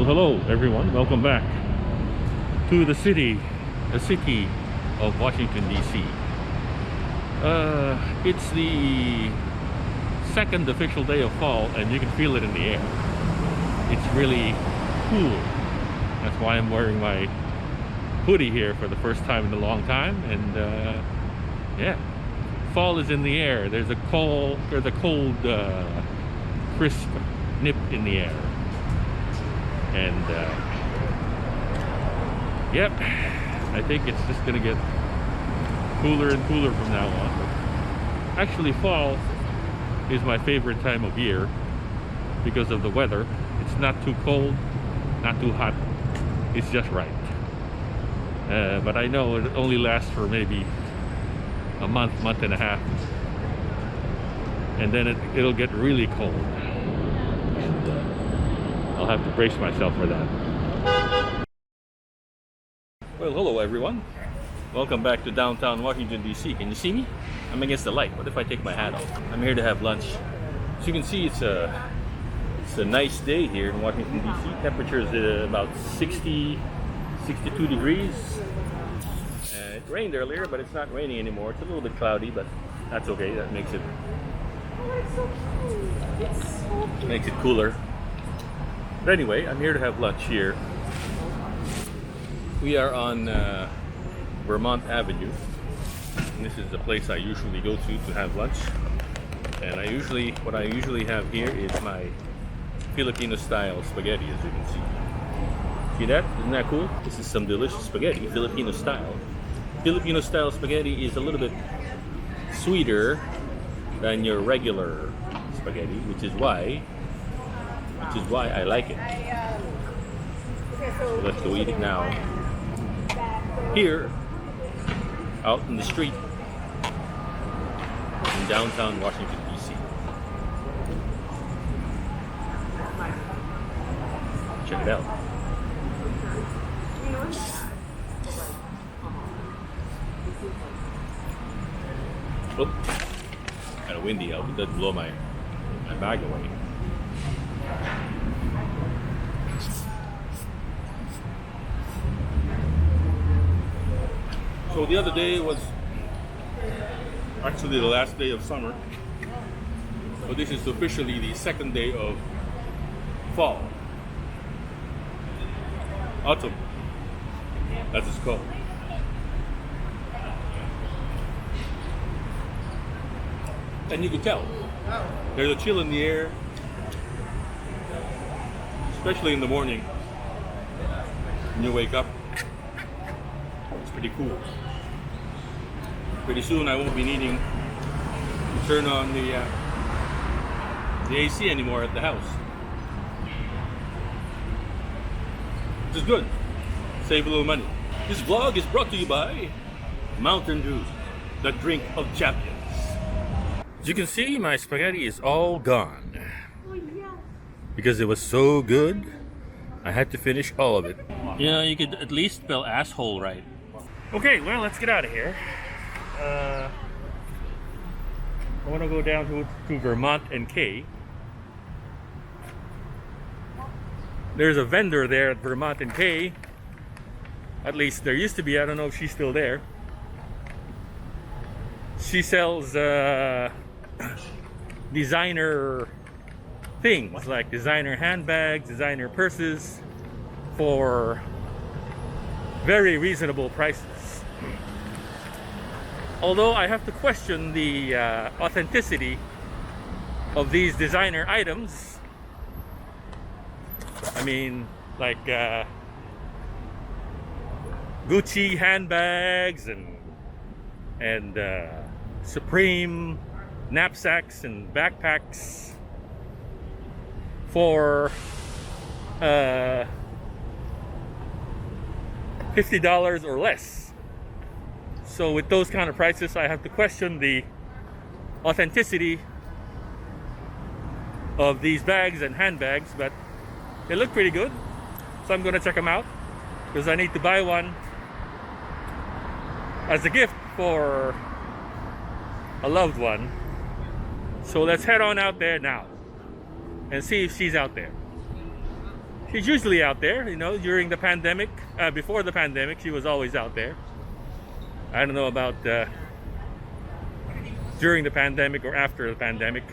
Hello everyone, welcome back to the city of Washington DC. It's the second official day of fall and you can feel it in the air. It's really cool. That's why I'm wearing my hoodie here for the first time in a long time. And yeah, fall is in the air. There's a cold crisp nip in the air. And yep, I think it's just gonna get cooler and cooler from now on. Actually, fall is my favorite time of year because of the weather. It's not too cold, not too hot, it's just right. But I know it only lasts for maybe a month and a half, and then it'll get really cold. I'll have to brace myself for that. Well, hello everyone. Welcome back to downtown Washington DC. Can you see me? I'm against the light. What if I take my hat off? I'm here to have lunch. As you can see, it's a nice day here in Washington DC. Temperature is about 62 degrees. It rained earlier, but it's not raining anymore. It's a little bit cloudy, but that's okay. That makes it cooler. But anyway, I'm here to have lunch here. We are on Vermont Avenue, and this is the place I usually go to have lunch. And what I usually have here is my Filipino style spaghetti, as you can see. See that? Isn't that cool? This is some delicious spaghetti, Filipino style. Filipino style spaghetti is a little bit sweeter than your regular spaghetti, which is why I like it. So let's go eat it now. Here, out in the street in downtown Washington, D.C. Check it out. Oh, kind of windy out. It doesn't blow my bag away. So the other day was actually the last day of summer, but this is officially the second day of fall. Autumn, as it's called. And you can tell there's a chill in the air, especially in the morning when you wake up. It's pretty cool. Pretty soon I won't be needing to turn on the AC anymore at the house, which is good. Save a little money. This vlog is brought to you by Mountain Dew, the drink of champions. As you can see, my spaghetti is all gone. Because it was so good, I had to finish all of it. You know, you could at least spell asshole right. Okay, well, let's get out of here. I want to go down to Vermont and K. There's a vendor there at Vermont and K. At least there used to be. I don't know if she's still there. She sells designer things like designer handbags, designer purses for very reasonable prices. Although I have to question the authenticity of these designer items. I mean, like Gucci handbags and Supreme knapsacks and backpacks for $50 or less. So with those kind of prices, I have to question the authenticity of these bags and handbags, but they look pretty good. So I'm gonna check them out because I need to buy one as a gift for a loved one. So let's head on out there now and see if she's out there. She's usually out there, you know, during the pandemic. Before the pandemic, she was always out there. I don't know about during the pandemic or after the pandemic.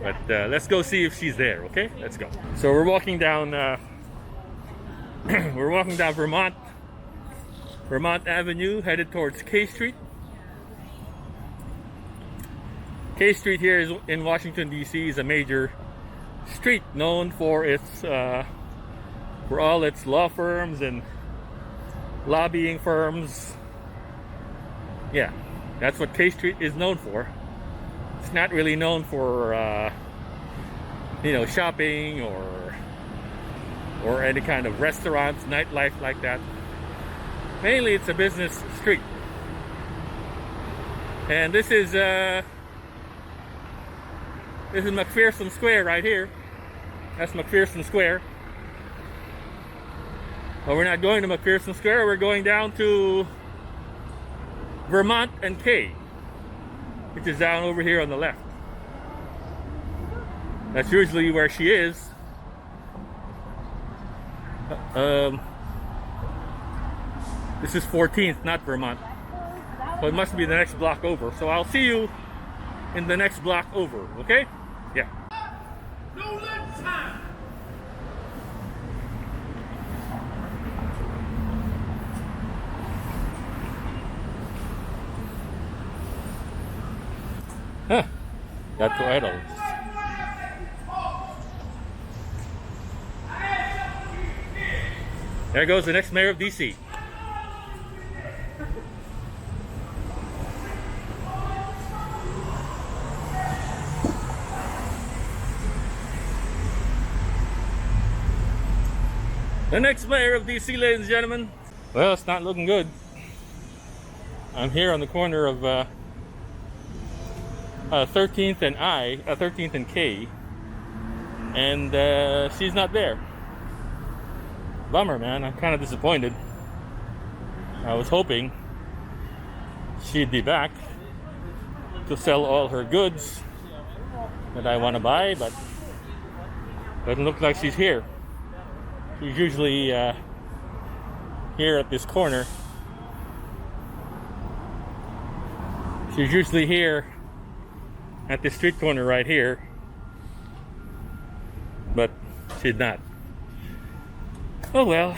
But let's go see if she's there, okay? Let's go. So we're walking down we're walking down Vermont Avenue, headed towards K Street. K Street here is in Washington, D.C. is a major street known for its for all its law firms and lobbying firms. Yeah, that's what K Street is known for. It's not really known for you know, shopping or any kind of restaurants, nightlife like that. Mainly it's a business street. And this is McPherson Square right here. That's McPherson Square. But we're not going to McPherson Square. We're going down to Vermont and K, which is down over here on the left. That's usually where she is. This is 14th, not Vermont. So it must be the next block over. So I'll see you in the next block over, okay? Yeah. No lunch time. Huh. Got two idols. There goes the next mayor of DC. The next mayor of DC, ladies and gentlemen. Well, it's not looking good. I'm here on the corner of 13th and 13th and K, and she's not there. Bummer, man. I'm kind of disappointed. I was hoping she'd be back to sell all her goods that I want to buy, but doesn't look like she's here. She's usually here at this corner. She's usually here at the street corner right here, but she's not. Oh well,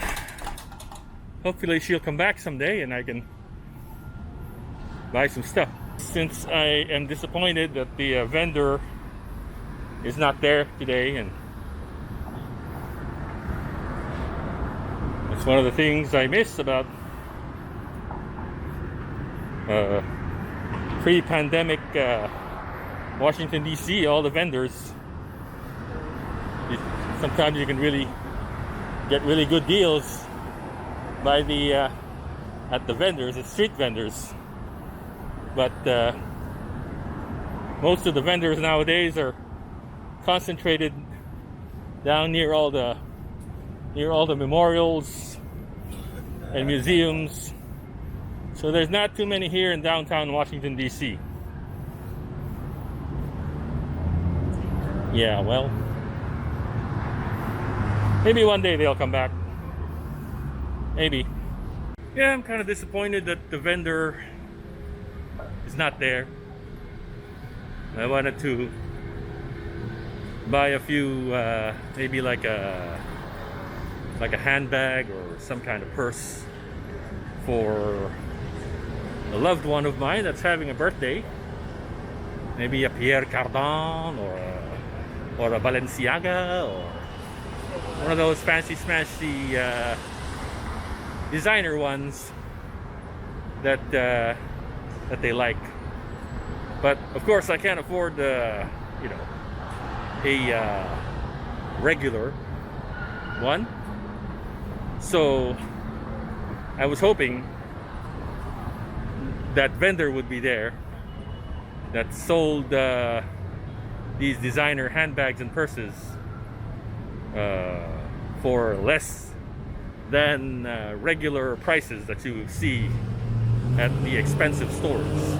hopefully she'll come back someday and I can buy some stuff. Since I am disappointed that the vendor is not there today, and it's one of the things I miss about pre-pandemic Washington DC. All the vendors, sometimes you can really get really good deals by the at the vendors, the street vendors. But most of the vendors nowadays are concentrated down near all the memorials and museums. So there's not too many here in downtown Washington DC. Yeah, well, maybe one day they'll come back. Maybe. Yeah, I'm kind of disappointed that the vendor is not there. I wanted to buy a few, maybe like a handbag or some kind of purse for a loved one of mine that's having a birthday. Maybe a Pierre Cardin or a Balenciaga, or one of those fancy smashy designer ones that they like. But of course I can't afford you know, a regular one. So I was hoping that vendor would be there that sold these designer handbags and purses for less than regular prices that you see at the expensive stores.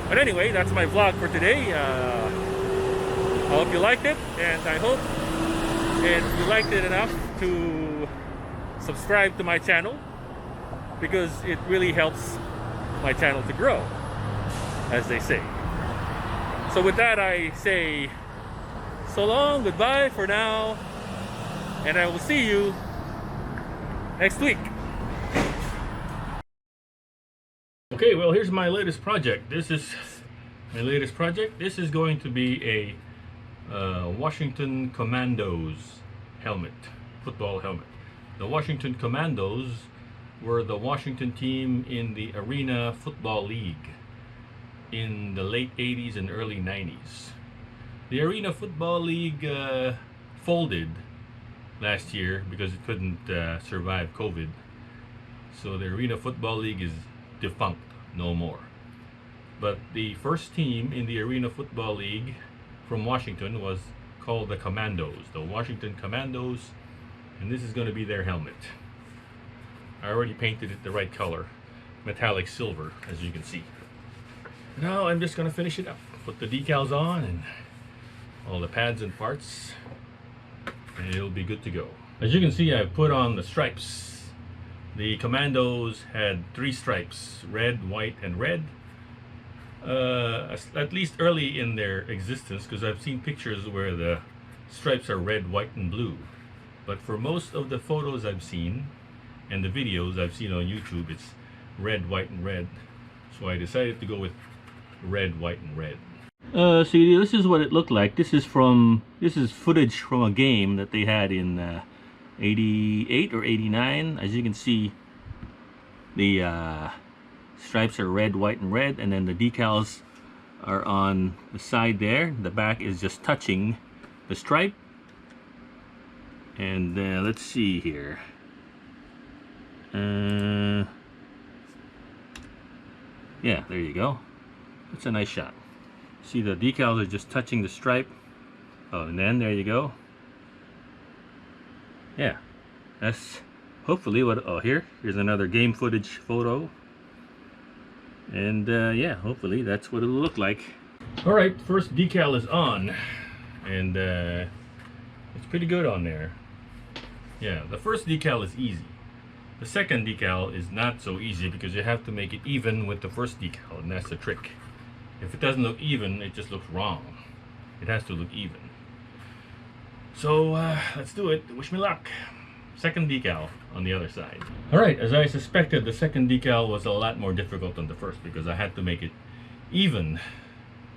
But anyway, that's my vlog for today. I hope you liked it, and I hope and you liked it enough to subscribe to my channel, because it really helps my channel to grow, as they say. So with that, I say so long, goodbye for now, and I will see you next week. Okay, well, here's my latest project. This is my latest project. This is going to be a Washington Commandos helmet, football helmet. The Washington Commandos were the Washington team in the Arena Football League in the late 80s and early 90s. The Arena Football League folded last year because it couldn't survive COVID. So the Arena Football League is defunct, no more. But the first team in the Arena Football League from Washington was called the Commandos, the Washington Commandos, and this is going to be their helmet. I already painted it the right color, metallic silver, as you can see. Now I'm just going to finish it up, put the decals on and all the pads and parts, and it'll be good to go. As you can see, I've put on the stripes. The Commandos had 3 stripes, red, white, and red. At least early in their existence, because I've seen pictures where the stripes are red, white, and blue. But for most of the photos I've seen and the videos I've seen on YouTube, it's red, white, and red. So I decided to go with red, white, and red. See, this is what it looked like. This is footage from a game that they had in 88 or 89. As you can see, the stripes are red, white, and red, and then the decals are on the side there. The back is just touching the stripe. And let's see here. Yeah, there you go. That's a nice shot. See, the decals are just touching the stripe. Oh, and then there you go. Yeah, that's hopefully what. Oh, here's another game footage photo. And yeah, hopefully that's what it'll look like. All right, first decal is on, and it's pretty good on there. Yeah, the first decal is easy. The second decal is not so easy because you have to make it even with the first decal, and that's the trick. If it doesn't look even, it just looks wrong. It has to look even. So let's do it. Wish me luck. Second decal on the other side. Alright, as I suspected, the second decal was a lot more difficult than the first because I had to make it even.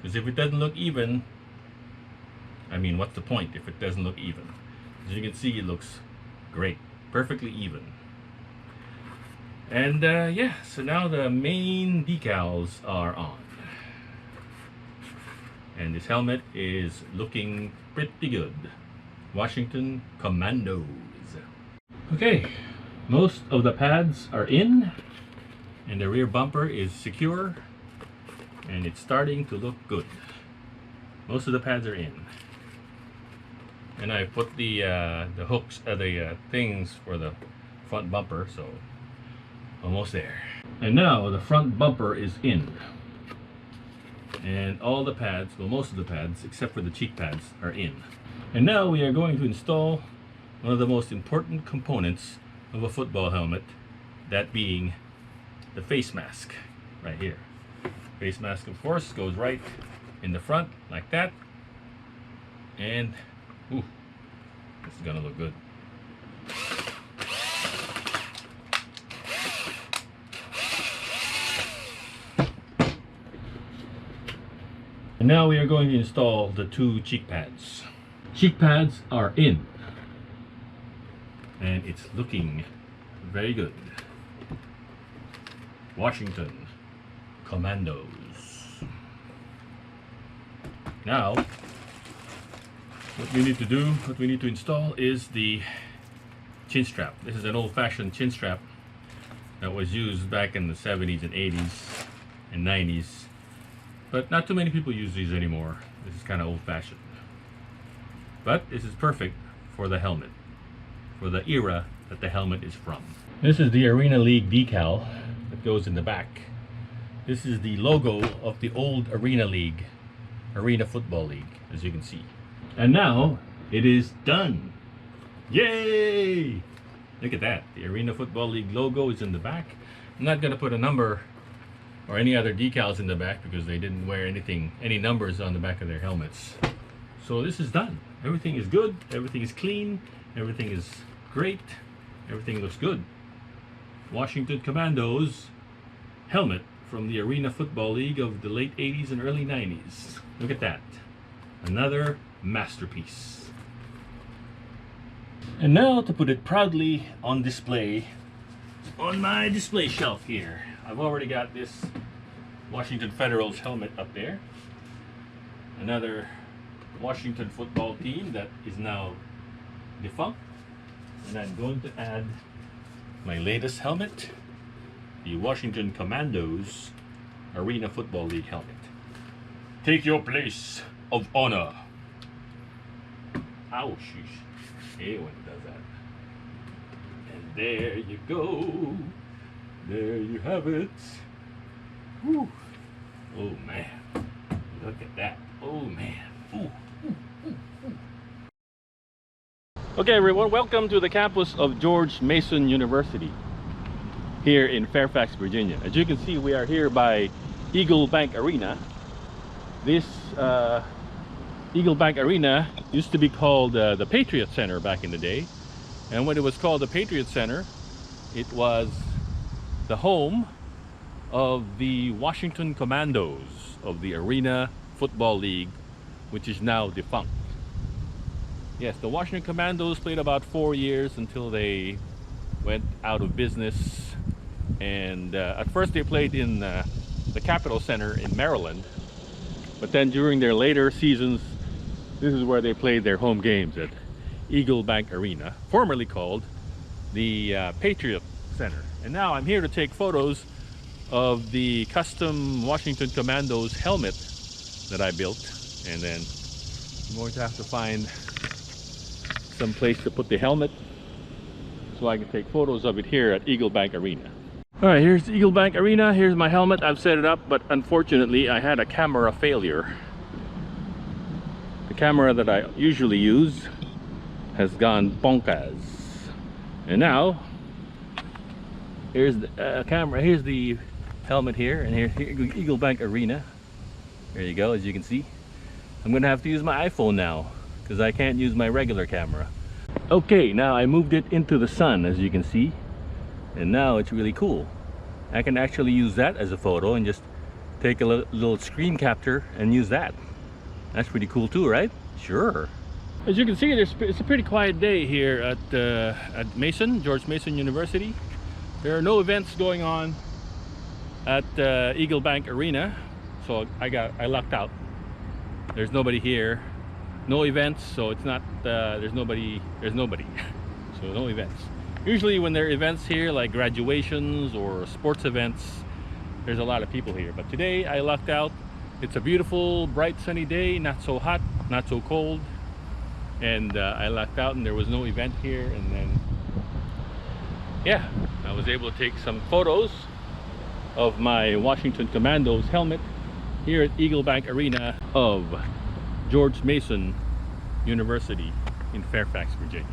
Because if it doesn't look even, I mean, what's the point if it doesn't look even? As you can see, it looks great. Perfectly even. And yeah, so now the main decals are on. And this helmet is looking pretty good. Washington Commandos. Okay, most of the pads are in, and the rear bumper is secure, and it's starting to look good. Most of the pads are in, and I put the hooks, the things for the front bumper, so almost there. And now the front bumper is in, and all the pads, well, most of the pads except for the cheek pads, are in. And now we are going to install one of the most important components of a football helmet, that being the face mask right here. Face mask, of course, goes right in the front like that, and ooh, this is gonna look good. And now we are going to install the 2 cheek pads. Cheek pads are in, and it's looking very good. Washington Commandos. Now, what we need to do, what we need to install is the chin strap. This is an old-fashioned chin strap that was used back in the 70s and 80s and 90s. But not too many people use these anymore. This is kind of old-fashioned. But this is perfect for the helmet, for the era that the helmet is from. This is the Arena League decal that goes in the back. This is the logo of the old Arena League, Arena Football League, as you can see. And now it is done. Yay! Look at that. The Arena Football League logo is in the back. I'm not going to put a number or any other decals in the back because they didn't wear any numbers on the back of their helmets. So this is done. Everything is good. Everything is clean. Everything is great. Everything looks good. Washington Commandos helmet from the Arena Football League of the late 80s and early 90s. Look at that. Another masterpiece. And now to put it proudly on display on my display shelf here. I've already got this Washington Federals helmet up there. Another Washington football team that is now defunct. And I'm going to add my latest helmet, the Washington Commandos Arena Football League helmet. Take your place of honor. Ow, sheesh. Hey, when it does that. And there you go. There you have it. Whew. Oh man. Look at that. Oh man. Ooh. Okay everyone, welcome to the campus of George Mason University here in Fairfax, Virginia. As you can see, we are here by EagleBank Arena. This EagleBank Arena used to be called the Patriot Center back in the day. And when it was called the Patriot Center, it was the home of the Washington Commandos of the Arena Football League, which is now defunct. Yes, the Washington Commandos played about 4 years until they went out of business. And at first they played in the Capitol Center in Maryland. But then during their later seasons, this is where they played their home games at EagleBank Arena, formerly called the Patriot Center. And now I'm here to take photos of the custom Washington Commandos helmet that I built. And then I'm going to have to find some place to put the helmet so I can take photos of it here at EagleBank Arena. Alright, here's EagleBank Arena. Here's my helmet. I've set it up, but unfortunately I had a camera failure. The camera that I usually use has gone bonkers. And now here's the camera. Here's the helmet here, and here's EagleBank Arena. There you go. As you can see, I'm gonna have to use my iPhone now because I can't use my regular camera. Okay, now I moved it into the sun, as you can see, and now it's really cool. I can actually use that as a photo and just take a little screen capture and use that. That's pretty cool too, right? Sure. As you can see, it's a pretty quiet day here at George Mason University. There are no events going on at EagleBank Arena, so I lucked out. There's nobody here. No events, so it's not there's nobody so no events. Usually when there are events here like graduations or sports events, there's a lot of people here, but today I lucked out. It's a beautiful bright sunny day, not so hot, not so cold, and I lucked out and there was no event here. And then yeah, I was able to take some photos of my Washington Commandos helmet here at EagleBank Arena of George Mason University in Fairfax, Virginia.